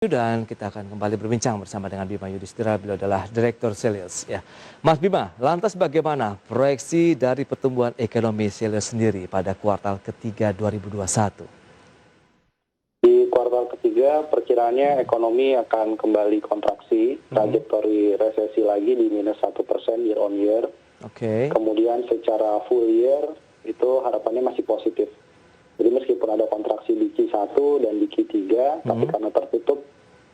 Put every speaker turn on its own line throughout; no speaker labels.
Dan kita akan kembali berbincang bersama dengan Bima Yudhistira, beliau adalah Direktur Sales. Ya, Mas Bima, lantas bagaimana proyeksi dari pertumbuhan ekonomi Sales sendiri pada kuartal ketiga 2021?
Di kuartal ketiga perkiraannya ekonomi akan kembali kontraksi, trajektori resesi lagi di -1% year on year. Kemudian secara full year itu harapannya masih positif. Jadi meskipun ada kontraksi di Q1 dan di Q3, tapi karena tertutup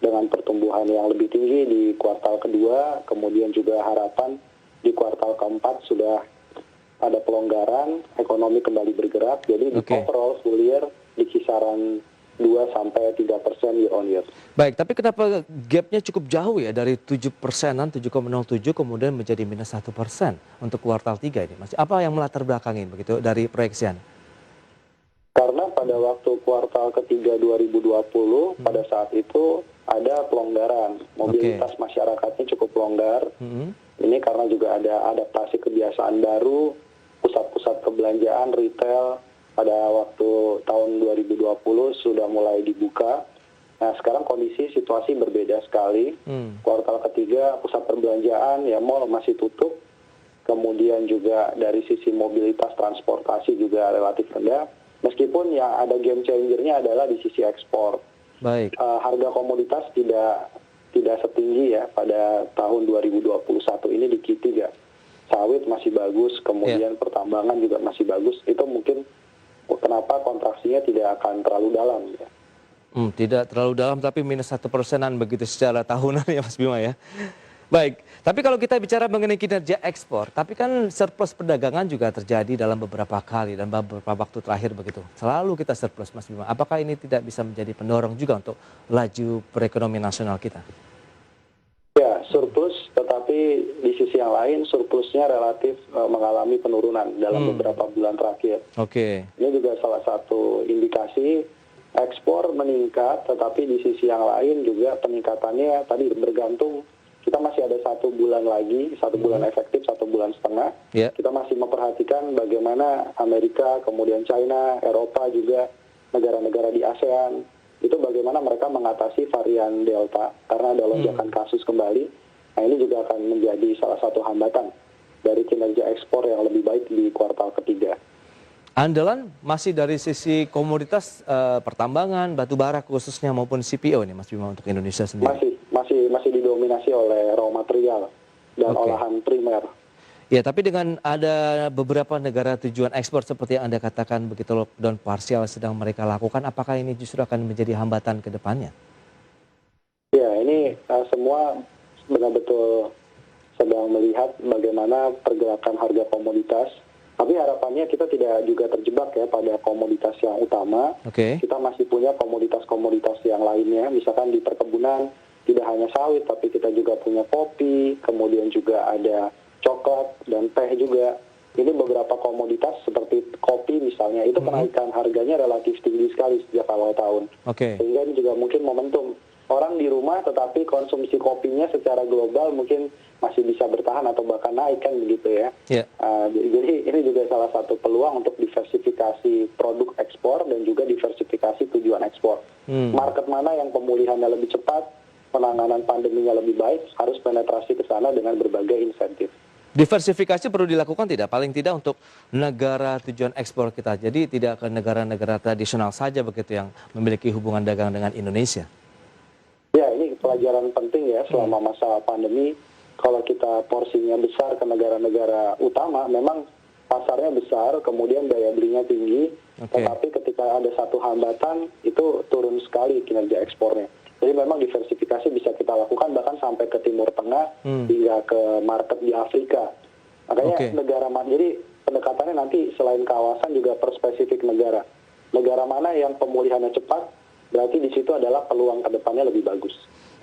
dengan pertumbuhan yang lebih tinggi di kuartal kedua, kemudian juga harapan di kuartal keempat sudah ada pelonggaran, ekonomi kembali bergerak. Jadi di overall full year di kisaran 2-3% year on year.
Baik, tapi kenapa gapnya cukup jauh ya dari 7%-an, 7,07 kemudian menjadi -1% untuk kuartal 3 ini, Mas? Apa yang melatar belakangin begitu dari proyeksian?
Karena pada waktu kuartal ketiga 2020, pada saat itu ada pelonggaran, mobilitas masyarakatnya cukup longgar. Ini karena juga ada adaptasi kebiasaan baru, pusat-pusat perbelanjaan, retail pada waktu tahun 2020 sudah mulai dibuka. Nah sekarang kondisi situasi berbeda sekali. Kuartal ketiga pusat perbelanjaan, ya mall masih tutup. Kemudian juga dari sisi mobilitas transportasi juga relatif rendah. Meskipun yang ada game changer-nya adalah di sisi ekspor.
Baik.
Harga komoditas tidak setinggi ya pada tahun 2021 ini di Q3. Sawit masih bagus, kemudian pertambangan juga masih bagus. Itu mungkin kenapa kontraksinya tidak akan terlalu dalam ya.
Tidak terlalu dalam tapi -1%-an begitu secara tahunan ya Mas Bima ya. Baik, tapi kalau kita bicara mengenai kinerja ekspor, tapi kan surplus perdagangan juga terjadi dalam beberapa kali dan beberapa waktu terakhir begitu. Selalu kita surplus, Mas Bima. Apakah ini tidak bisa menjadi pendorong juga untuk laju perekonomian nasional kita?
Ya, surplus, tetapi di sisi yang lain surplusnya relatif mengalami penurunan dalam beberapa bulan terakhir. Ini juga salah satu indikasi ekspor meningkat, tetapi di sisi yang lain juga peningkatannya tadi bergantung. Kita masih ada 1 bulan lagi, 1 bulan efektif, 1 bulan setengah. Kita masih memperhatikan bagaimana Amerika, kemudian China, Eropa juga, negara-negara di ASEAN, itu bagaimana mereka mengatasi varian Delta, karena ada lonjakan kasus kembali. Nah ini juga akan menjadi salah satu hambatan dari kinerja ekspor yang lebih baik di kuartal ketiga.
Andalan masih dari sisi komoditas pertambangan, batu bara khususnya maupun CPO ini Mas Bima untuk Indonesia sendiri?
Masih didominasi oleh raw material dan olahan primer.
Ya, tapi dengan ada beberapa negara tujuan ekspor seperti yang Anda katakan begitu lockdown parsial sedang mereka lakukan, apakah ini justru akan menjadi hambatan ke depannya?
Ya, ini semua benar-betul sedang melihat bagaimana pergerakan harga komoditas. Tapi harapannya kita tidak juga terjebak ya pada komoditas yang utama. Kita masih punya komoditas-komoditas yang lainnya, misalkan di perkebunan tidak hanya sawit, tapi kita juga punya kopi, kemudian juga ada coklat dan teh juga. Ini beberapa komoditas seperti kopi misalnya, itu kenaikan harganya relatif tinggi sekali sejak awal tahun. Sehingga ini juga mungkin momentum. Orang di rumah tetapi konsumsi kopinya secara global mungkin masih bisa bertahan atau bahkan naik kan begitu ya. Jadi ini juga salah satu peluang untuk diversifikasi produk ekspor dan juga diversifikasi tujuan ekspor. Market mana yang pemulihannya lebih cepat, penanganan pandeminya lebih baik, harus penetrasi ke sana dengan berbagai insentif.
Diversifikasi perlu dilakukan tidak? Paling tidak untuk negara tujuan ekspor kita. Jadi tidak ke negara-negara tradisional saja begitu yang memiliki hubungan dagang dengan Indonesia.
Ya, ini pelajaran penting ya selama masa pandemi. Kalau kita porsinya besar ke negara-negara utama, memang pasarnya besar, kemudian daya belinya tinggi. Tetapi ketika ada satu hambatan, itu turun sekali kinerja ekspornya. Jadi memang diversifikasi bisa kita lakukan bahkan sampai ke Timur Tengah hingga ke market di Afrika. Makanya jadi pendekatannya nanti selain kawasan juga per spesifik negara. Negara mana yang pemulihannya cepat, berarti di situ adalah peluang ke depannya lebih bagus.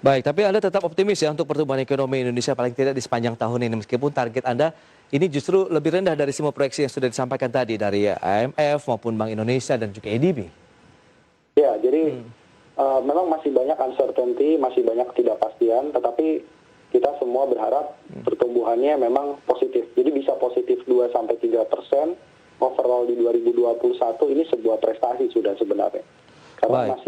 Baik, tapi Anda tetap optimis ya untuk pertumbuhan ekonomi Indonesia paling tidak di sepanjang tahun ini. Meskipun target Anda ini justru lebih rendah dari semua proyeksi yang sudah disampaikan tadi dari IMF maupun Bank Indonesia dan juga ADB.
Ya, jadi memang masih banyak uncertainty, masih banyak ketidakpastian, tetapi kita semua berharap pertumbuhannya memang positif. Jadi bisa positif 2-3%, overall di 2021 ini sebuah prestasi sudah sebenarnya. Karena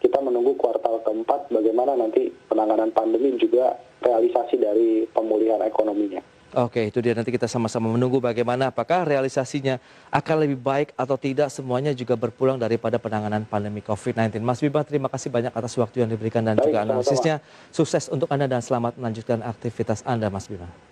kita menunggu kuartal keempat bagaimana nanti penanganan pandemi juga realisasi dari pemulihan ekonominya.
Oke, itu dia, nanti kita sama-sama menunggu bagaimana apakah realisasinya akan lebih baik atau tidak, semuanya juga berpulang daripada penanganan pandemi COVID-19. Mas Bima, terima kasih banyak atas waktu yang diberikan dan
Baik,
juga
sama-sama.
analisisnya. Sukses untuk Anda dan selamat melanjutkan aktivitas Anda, Mas Bima.